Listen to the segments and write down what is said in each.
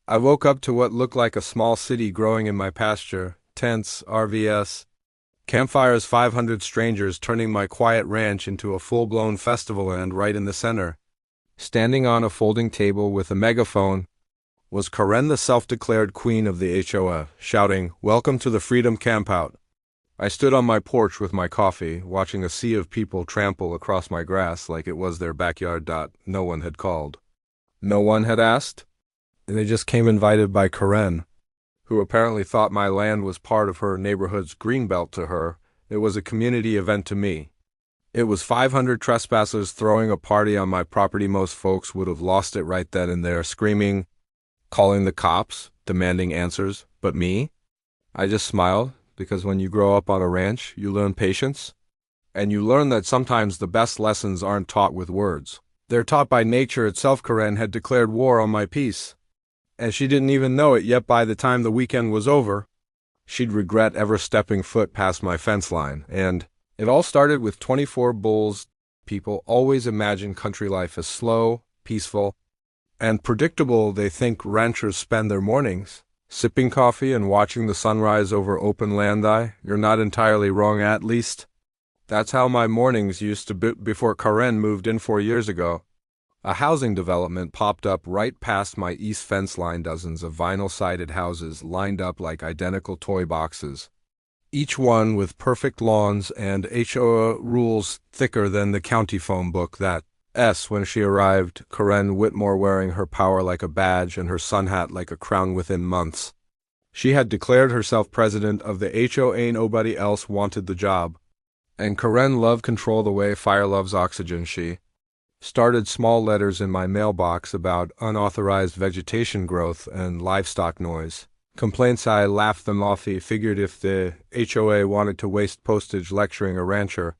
I woke up to what looked like a small city growing in my pasture, tents, RVs, campfires, 500 strangers turning my quiet ranch into a full-blown festival, and right in the center, standing on a folding table with a megaphone, was Karen, the self-declared queen of the HOA, shouting, "Welcome to the Freedom Campout." I stood on my porch with my coffee, watching a sea of people trample across my grass like it was their backyard. No one had called. No one had asked. They just came invited by Karen, who apparently thought my land was part of her neighborhood's greenbelt. To her, it was a community event. To me, it was 500 trespassers throwing a party on my property. Most folks would have lost it right then and there, screaming, calling the cops, demanding answers. But me? I just smiled, because when you grow up on a ranch, you learn patience. And you learn that sometimes the best lessons aren't taught with words. They're taught by nature itself. Karen had declared war on my peace, and she didn't even know it yet. By the time the weekend was over, she'd regret ever stepping foot past my fence line. And it all started with 24 bulls. People always imagine country life as slow, peaceful, and predictable. They think ranchers spend their mornings sipping coffee and watching the sunrise over open land. You're not entirely wrong. At least that's how my mornings used to be before Karen moved in 4 years ago. A housing development popped up right past my east fence line. Dozens of vinyl-sided houses lined up like identical toy boxes, each one with perfect lawns and HOA rules thicker than the county phone book. When she arrived, Karen Whitmore, wearing her power like a badge and her sun hat like a crown. Within months, she had declared herself president of the HOA. Nobody else wanted the job, and Karen loved control the way fire loves oxygen. She started small letters in my mailbox about unauthorized vegetation growth and livestock noise. Complaints. I laughed them off. He figured if the HOA wanted to waste postage lecturing a rancher,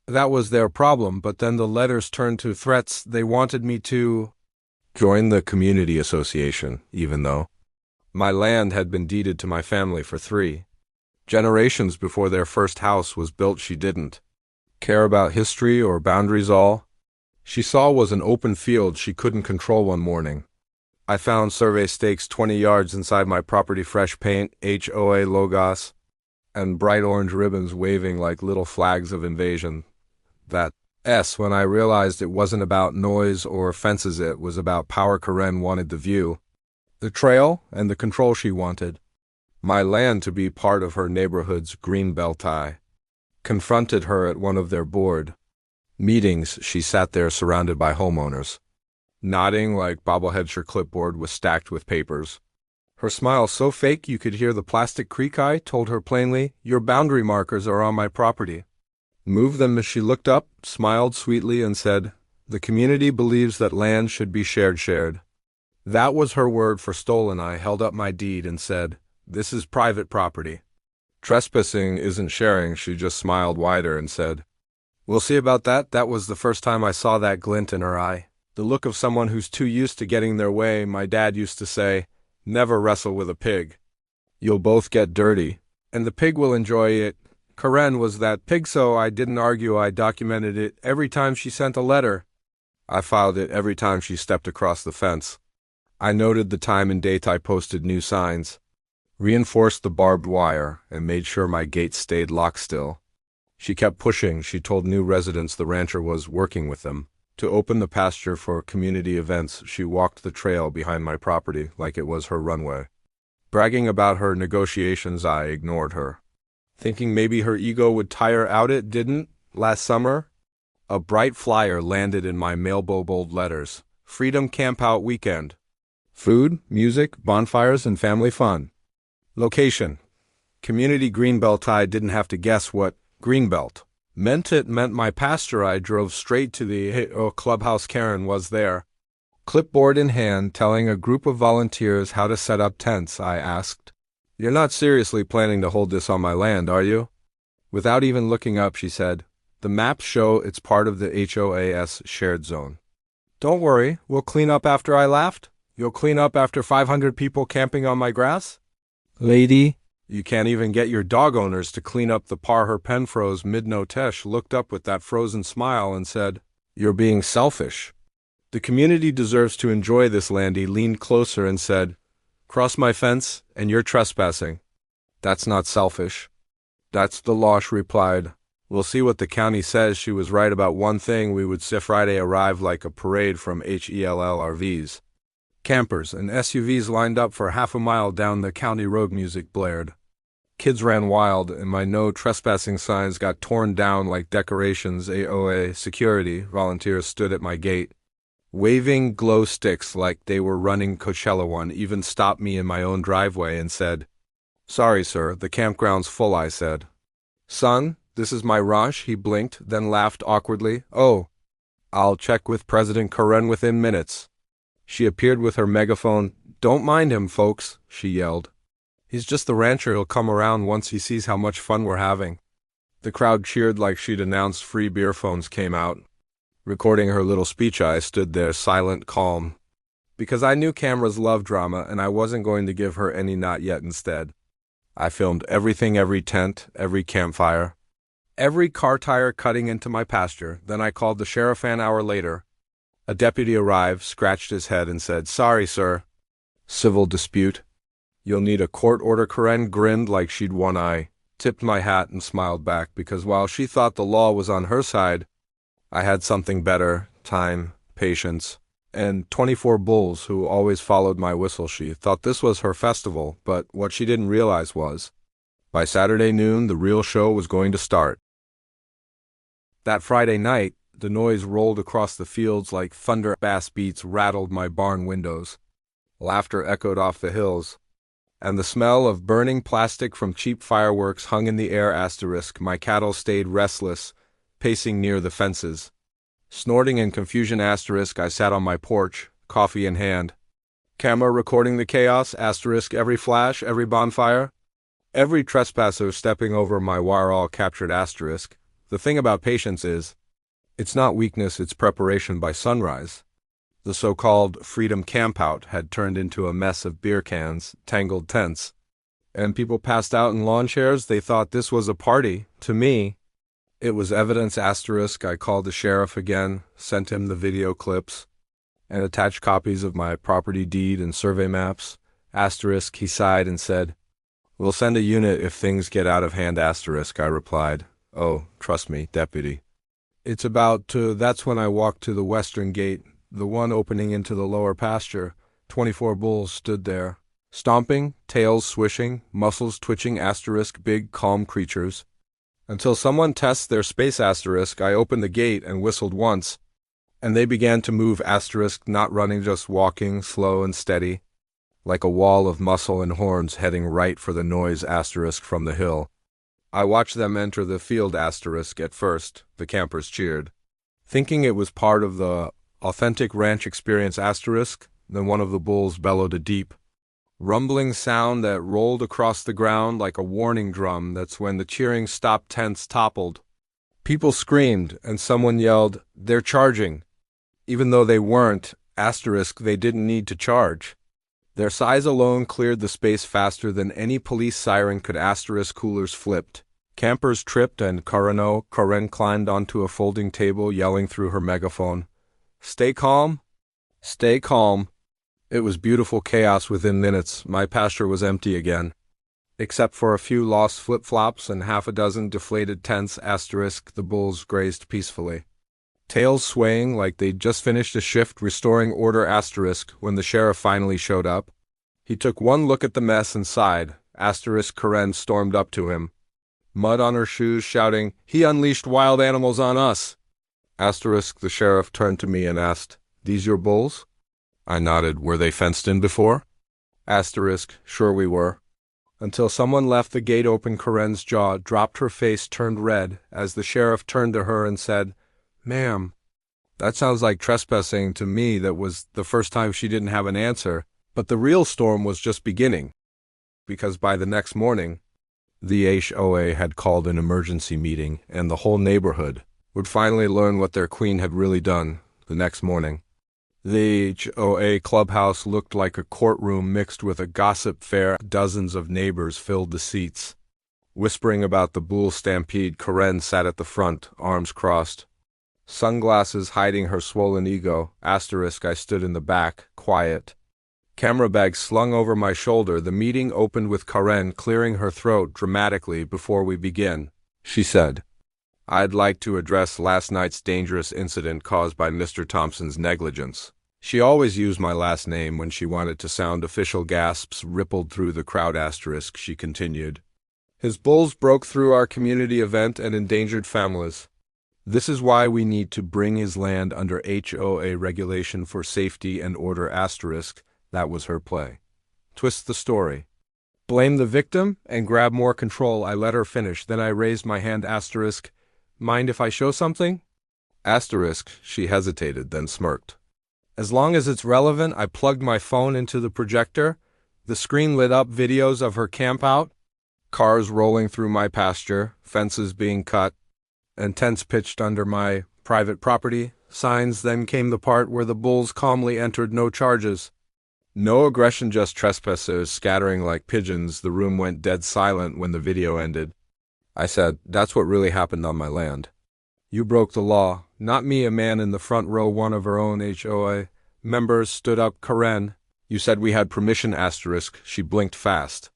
that was their problem. But then the letters turned to threats. They wanted me to join the community association, even though my land had been deeded to my family for 3 generations before their first house was built. She didn't care about history or boundaries. All she saw was an open field she couldn't control. One morning, I found survey stakes 20 yards inside my property, fresh paint, HOA logos, and bright orange ribbons waving like little flags of invasion. When I realized it wasn't about noise or fences, it was about power. Karen wanted the view, the trail, and the control. She wanted my land to be part of her neighborhood's greenbelt. I confronted her at one of their board meetings. She sat there surrounded by homeowners, nodding like bobbleheads. Her clipboard was stacked with papers, her smile so fake you could hear the plastic creak. I told her plainly, "Your boundary markers are on my property. Move them." As she looked up, smiled sweetly, and said, "The community believes that land should be shared." That was her word for stolen. I held up my deed and said, "This is private property. Trespassing isn't sharing." She just smiled wider and said, "We'll see about that." That was the first time I saw that glint in her eye, the look of someone who's too used to getting their way. My dad used to say, "Never wrestle with a pig. You'll both get dirty, and the pig will enjoy it." Karen was that pig, so I didn't argue. I documented it every time she sent a letter. I filed it every time she stepped across the fence. I noted the time and date. I posted new signs, reinforced the barbed wire, and made sure my gate stayed locked still. She kept pushing. She told new residents the rancher was working with them to open the pasture for community events. She walked the trail behind my property like it was her runway, bragging about her negotiations. I ignored her, thinking maybe her ego would tire out. It didn't. Last summer, a bright flyer landed in my mailbox. Bold letters: Freedom Campout Weekend. Food, music, bonfires, and family fun. Location: Community Greenbelt. I didn't have to guess what Greenbelt meant. It meant my pasture. I drove straight to the clubhouse. Karen was there, clipboard in hand, telling a group of volunteers how to set up tents. I asked, "You're not seriously planning to hold this on my land, are you?" Without even looking up, she said, "The maps show it's part of the HOA's shared zone." "Don't worry, we'll clean up after." I laughed. "You'll clean up after 500 people camping on my grass?" "Lady, you can't even get your dog owners to clean up the par." Her pen froze mid-no. Tesh looked up with that frozen smile and said, "You're being selfish. The community deserves to enjoy this land." He leaned closer and said, Cross my fence, and you're trespassing. That's not selfish. That's the law, she replied. We'll see what the county says. She was right about one thing. We would see Friday arrive like a parade from HELL RVs. Campers and SUVs lined up for half a mile down the county road. Music blared. Kids ran wild, and my no trespassing signs got torn down like decorations. HOA security volunteers stood at my gate, waving glow sticks like they were running Coachella. One even stopped me in my own driveway and said, "Sorry, sir, the campground's full," I said. "Son, this is my ranch," he blinked, then laughed awkwardly. "Oh, I'll check with President Karen within minutes." She appeared with her megaphone. "Don't mind him, folks," she yelled. "He's just the rancher. He'll come around once he sees how much fun we're having." The crowd cheered like she'd announced free beer. Phones came out, recording her little speech. I stood there, silent, calm, because I knew cameras love drama, and I wasn't going to give her any. Not yet. Instead, I filmed everything, every tent, every campfire, every car tire cutting into my pasture. Then I called the sheriff. An hour later, a deputy arrived, scratched his head, and said, "Sorry, sir. Civil dispute. You'll need a court order." Karen grinned like she'd won. I tipped my hat and smiled back, because while she thought the law was on her side, I had something better: time, patience, and 24 bulls who always followed my whistle. She thought this was her festival, but what she didn't realize was, by Saturday noon, the real show was going to start. That Friday night, the noise rolled across the fields like thunder. Bass beats rattled my barn windows. Laughter echoed off the hills, and the smell of burning plastic from cheap fireworks hung in the air. My cattle stayed restless, pacing near the fences, snorting in confusion. I sat on my porch, coffee in hand, camera recording the chaos. Every flash, every bonfire, every trespasser stepping over my wire, all captured. The thing about patience is, it's not weakness, it's preparation. By sunrise, the so-called Freedom Campout had turned into a mess of beer cans, tangled tents, and people passed out in lawn chairs. They thought this was a party. To me, it was evidence. I called the sheriff again, sent him the video clips, and attached copies of my property deed and survey maps. He sighed and said, "We'll send a unit if things get out of hand." I replied, "Oh, trust me, deputy. It's about to." That's when I walked to the western gate, the one opening into the lower pasture. 24 bulls stood there, stomping, tails swishing, muscles twitching. Big, calm creatures. Until someone tests their space. I opened the gate and whistled once, and they began to move. Not running, just walking, slow and steady, like a wall of muscle and horns heading right for the noise. From the hill, I watched them enter the field. At first, the campers cheered, thinking it was part of the authentic ranch experience. Then one of the bulls bellowed a deep, rumbling sound that rolled across the ground like a warning drum. That's when the cheering stopped. Tents toppled. People screamed, and someone yelled, "They're charging," even though they weren't. They didn't need to charge. Their size alone cleared the space faster than any police siren could. Coolers flipped. Campers tripped, and Karen climbed onto a folding table, yelling through her megaphone, "Stay calm. Stay calm." It was beautiful chaos. Within minutes, my pasture was empty again, except for a few lost flip-flops and half a dozen deflated tents. The bulls grazed peacefully, tails swaying like they'd just finished a shift restoring order. When the sheriff finally showed up, he took one look at the mess and sighed. Karen stormed up to him, mud on her shoes, shouting, "He unleashed wild animals on us." The sheriff turned to me and asked, "These your bulls?" I nodded. "Were they fenced in before?" "Sure we were." Until someone left the gate open. Karen's jaw dropped, her face turned red, as the sheriff turned to her and said, "Ma'am, that sounds like trespassing to me." That was the first time she didn't have an answer, but the real storm was just beginning, because by the next morning, the HOA had called an emergency meeting, and the whole neighborhood would finally learn what their queen had really done. The next morning, the HOA clubhouse looked like a courtroom mixed with a gossip fair. Dozens of neighbors filled the seats, whispering about the bull stampede. Karen sat at the front, arms crossed, sunglasses hiding her swollen ego. I stood in the back, quiet, Camera bag slung over my shoulder, the meeting opened with Karen clearing her throat dramatically. Before we begin, she said, I'd like to address last night's dangerous incident caused by Mr. Thompson's negligence. She always used my last name when she wanted to sound official. Gasps rippled through the crowd. She continued. His bulls broke through our community event and endangered families. This is why we need to bring his land under HOA regulation for safety and order. That was her play. Twist the story. Blame the victim and grab more control. I let her finish, then I raised my hand. Mind if I show something? She hesitated, then smirked. As long as it's relevant. I plugged my phone into the projector. The screen lit up videos of her campout, cars rolling through my pasture, fences being cut, and tents pitched under my private property. Signs. Then came the part where the bulls calmly entered. No charges. No aggression, just trespassers scattering like pigeons. The room went dead silent when the video ended. I said, that's what really happened on my land. You broke the law, not me. A man in the front row, one of our own HOA members, stood up. Karen, you said we had permission. She blinked fast.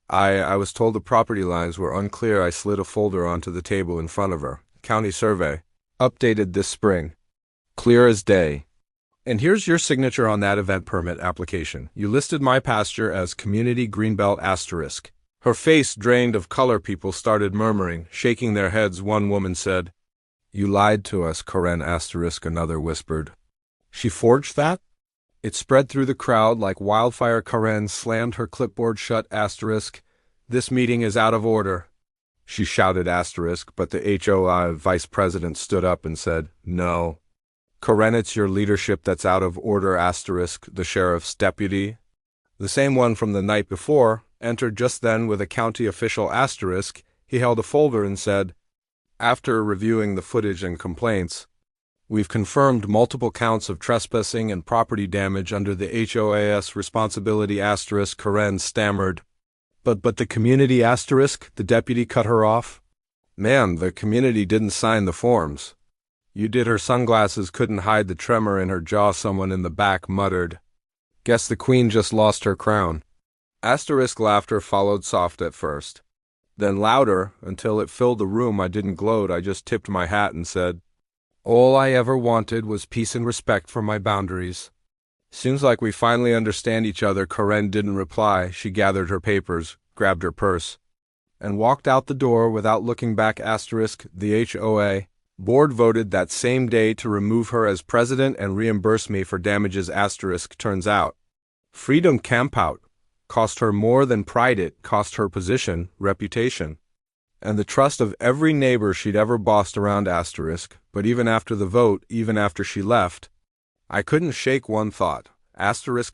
I was told the property lines were unclear. I slid a folder onto the table in front of her. County survey. Updated this spring. Clear as day. And here's your signature on that event permit application. You listed my pasture as Community Greenbelt. Her face drained of color. People started murmuring, shaking their heads. One woman said, You lied to us, Karen. Another whispered, She forged that? It spread through the crowd like wildfire. Karen slammed her clipboard shut. This meeting is out of order, she shouted. But the HOA vice president stood up and said, No. Karen, it's your leadership that's out of order. The sheriff's deputy, the same one from the night before, entered just then with a county official. He held a folder and said, After reviewing the footage and complaints, we've confirmed multiple counts of trespassing and property damage under the HOA's responsibility. Karen stammered. But the community. The deputy cut her off. Man, the community didn't sign the forms. You did. Her sunglasses couldn't hide the tremor in her jaw. Someone in the back muttered, Guess the queen just lost her crown. Laughter followed, soft at first, then louder, until it filled the room. I didn't gloat. I just tipped my hat and said, All I ever wanted was peace and respect for my boundaries. Seems like we finally understand each other. Karen didn't reply. She gathered her papers, grabbed her purse, and walked out the door without looking back. The HOA board voted that same day to remove her as president and reimburse me for damages. Turns out, Freedom Campout cost her more than pride. It cost her position, reputation, and the trust of every neighbor she'd ever bossed around. But even after the vote, even after she left, I couldn't shake one thought.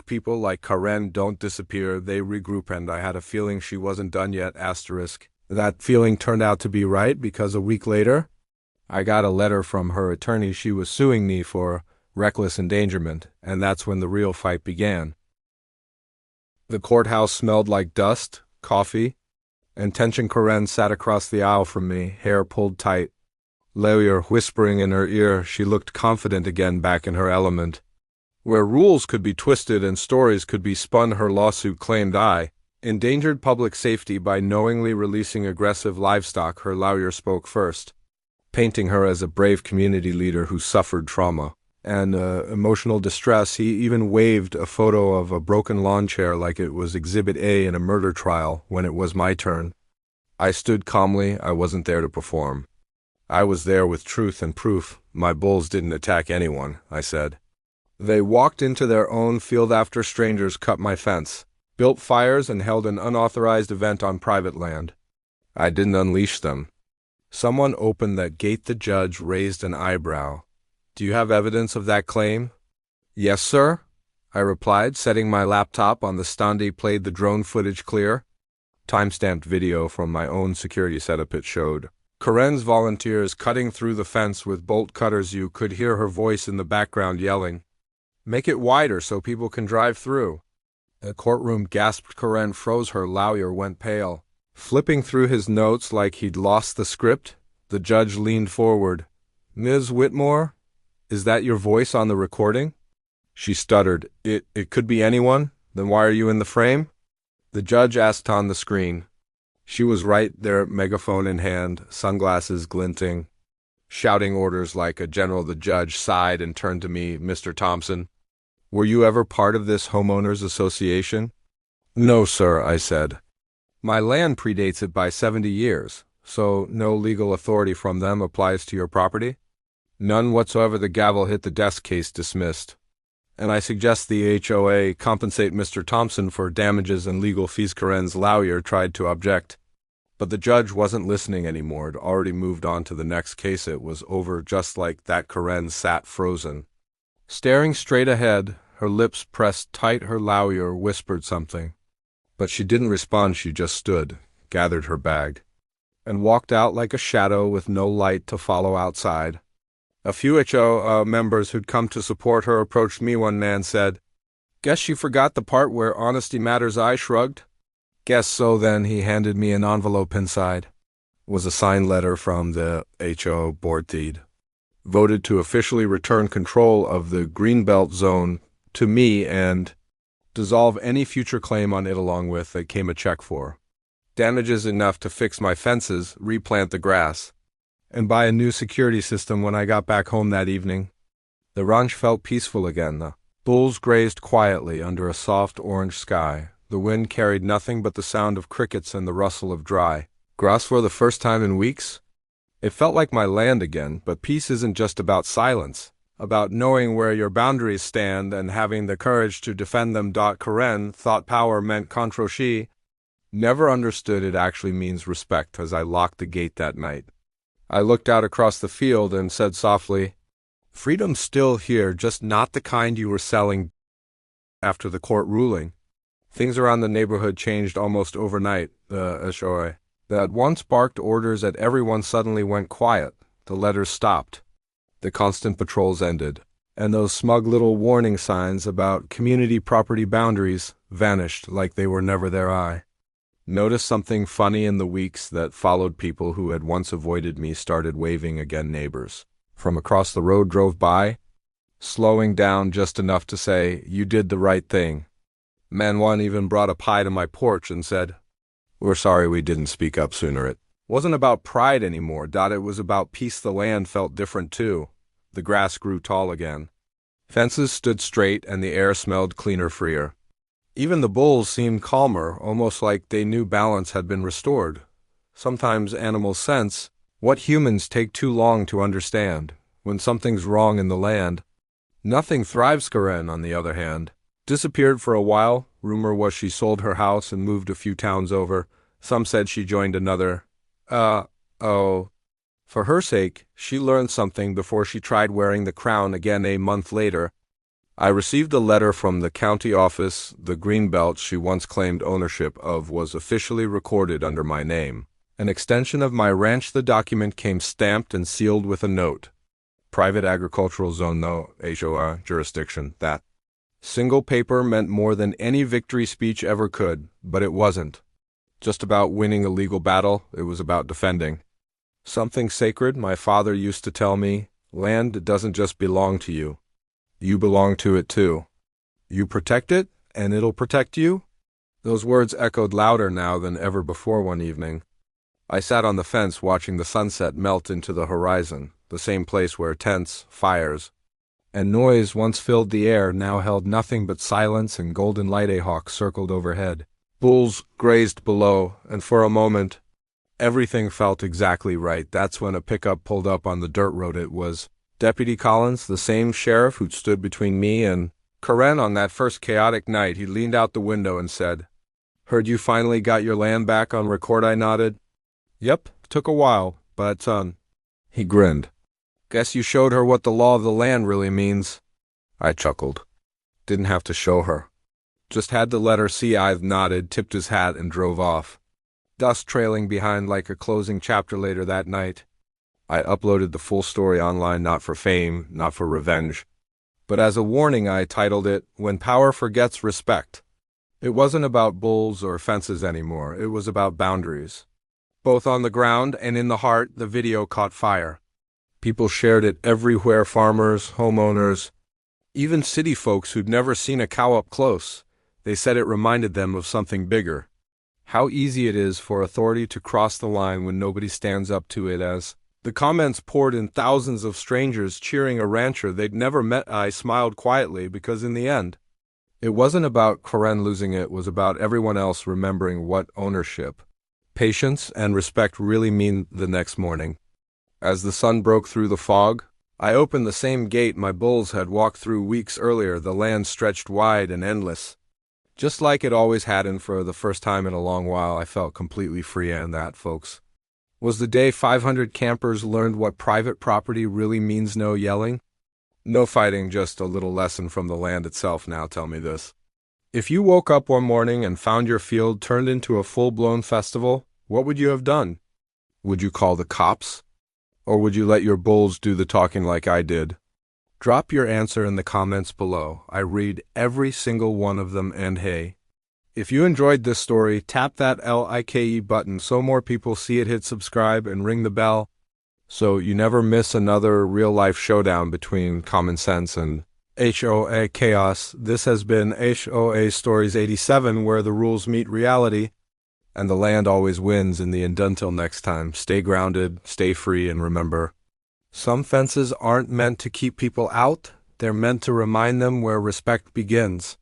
People like Karen don't disappear, they regroup, and I had a feeling she wasn't done yet. That feeling turned out to be right, because a week later, I got a letter from her attorney. She was suing me for reckless endangerment, and that's when the real fight began. The courthouse smelled like dust, coffee, and tension. Karen sat across the aisle from me, hair pulled tight, lawyer whispering in her ear. She looked confident again, back in her element. Where rules could be twisted and stories could be spun, her lawsuit claimed I endangered public safety by knowingly releasing aggressive livestock. Her lawyer spoke first, painting her as a brave community leader who suffered trauma and emotional distress. He even waved a photo of a broken lawn chair like it was Exhibit A in a murder trial. When it was my turn, I stood calmly. I wasn't there to perform. I was there with truth and proof. My bulls didn't attack anyone, I said. They walked into their own field after strangers cut my fence, built fires, and held an unauthorized event on private land. I didn't unleash them. Someone opened that gate. The judge raised an eyebrow. Do you have evidence of that claim? Yes, sir, I replied, setting my laptop on the stand. He played the drone footage clear. Timestamped video from my own security setup. It showed Karen's volunteers cutting through the fence with bolt cutters. You could hear her voice in the background yelling, Make it wider so people can drive through. The courtroom gasped. Karen froze. Her lawyer went pale, flipping through his notes like he'd lost the script. The judge leaned forward. Ms. Whitmore, is that your voice on the recording? She stuttered. It could be anyone. Then why are you in the frame? The judge asked on the screen. She was right there, megaphone in hand, sunglasses glinting, shouting orders like a general. The judge sighed and turned to me. Mr. Thompson, were you ever part of this homeowners association? No, sir, I said. My land predates it by 70 years, so no legal authority from them applies to your property? None whatsoever. The gavel hit the desk. Case dismissed. And I suggest the HOA compensate Mr. Thompson for damages and legal fees. Karen's lawyer tried to object, but the judge wasn't listening anymore. It already moved on to the next case. It was over just like that. Karen sat frozen, staring straight ahead, her lips pressed tight. Her lawyer whispered something, but she didn't respond. She just stood, gathered her bag, and walked out like a shadow with no light to follow outside. A few HOA members who'd come to support her approached me. One man said, "Guess she forgot the part where honesty matters." I shrugged. "Guess so then." He handed me an envelope. Inside was a signed letter from the HOA board. They'd voted to officially return control of the Greenbelt zone to me and dissolve any future claim on it. Along with it came a check for damages enough to fix my fences, replant the grass, and buy a new security system. When I got back home that evening, the ranch felt peaceful again. The bulls grazed quietly under a soft orange sky. The wind carried nothing but the sound of crickets and the rustle of dry grass. For the first time in weeks, it felt like my land again. But peace isn't just about silence, about knowing where your boundaries stand and having the courage to defend them. Karen thought power meant control. She never understood it actually means respect. As I locked the gate that night, I looked out across the field and said softly, "Freedom's still here, just not the kind you were selling." After the court ruling, things around the neighborhood changed almost overnight. The HOA that once barked orders at everyone suddenly went quiet. The letters stopped. The constant patrols ended. And those smug little warning signs about community property boundaries vanished like they were never there. I noticed something funny in the weeks that followed. People who had once avoided me started waving again. Neighbors from across the road drove by, slowing down just enough to say, "You did the right thing." Man, one even brought a pie to my porch and said, "We're sorry we didn't speak up sooner." It wasn't about pride anymore. It was about peace. The land felt different too. The grass grew tall again. Fences stood straight and the air smelled cleaner, freer. Even the bulls seemed calmer, almost like they knew balance had been restored. Sometimes animals sense what humans take too long to understand. When something's wrong in the land, nothing thrives. Karen, on the other hand, disappeared for a while. Rumor was she sold her house and moved a few towns over. Some said she joined another. For her sake, she learned something before she tried wearing the crown again. A month later, I received a letter from the county office. The Greenbelt she once claimed ownership of was officially recorded under my name, an extension of my ranch. The document came stamped and sealed with a note: private agricultural zone, no HOA jurisdiction. That single paper meant more than any victory speech ever could, but it wasn't just about winning a legal battle. It was about defending something sacred. My father used to tell me, land doesn't just belong to you. You belong to it too. You protect it, and it'll protect you. Those words echoed louder now than ever before. One evening, I sat on the fence watching the sunset melt into the horizon. The same place where tents, fires, and noise once filled the air now held nothing but silence and golden light. A hawk circled overhead. Bulls grazed below, and for a moment, everything felt exactly right. That's when a pickup pulled up on the dirt road. It was Deputy Collins, the same sheriff who'd stood between me and Karen on that first chaotic night. He leaned out the window and said, "Heard you finally got your land back on record." I nodded. "Yep, took a while, but it's on." He grinned. "Guess you showed her what the law of the land really means." I chuckled. Didn't have to show her. Just had to let her see. I nodded, tipped his hat, and drove off, dust trailing behind like a closing chapter. Later that night, I uploaded the full story online, not for fame, not for revenge, but as a warning. I titled it, "When Power Forgets Respect." It wasn't about bulls or fences anymore. It was about boundaries, both on the ground and in the heart. The video caught fire. People shared it everywhere. Farmers, homeowners, even city folks who'd never seen a cow up close. They said it reminded them of something bigger. How easy it is for authority to cross the line when nobody stands up to it. As the comments poured in, thousands of strangers cheering a rancher they'd never met, I smiled quietly because in the end, it wasn't about Koren losing, it was about everyone else remembering what ownership, patience, and respect really mean. The next morning, as the sun broke through the fog, I opened the same gate my bulls had walked through weeks earlier. The land stretched wide and endless, just like it always had, and for the first time in a long while I felt completely free. And that, folks, was the day 500 campers learned what private property really means. No yelling, no fighting, just a little lesson from the land itself. Now tell me this. If you woke up one morning and found your field turned into a full-blown festival, what would you have done? Would you call the cops? Or would you let your bulls do the talking like I did? Drop your answer in the comments below. I read every single one of them. And hey, if you enjoyed this story, tap that like button so more people see it, hit subscribe, and ring the bell so you never miss another real-life showdown between common sense and HOA chaos. This has been HOA Stories 87, where the rules meet reality and the land always wins in the end. Until next time, stay grounded, stay free, and remember, some fences aren't meant to keep people out, they're meant to remind them where respect begins.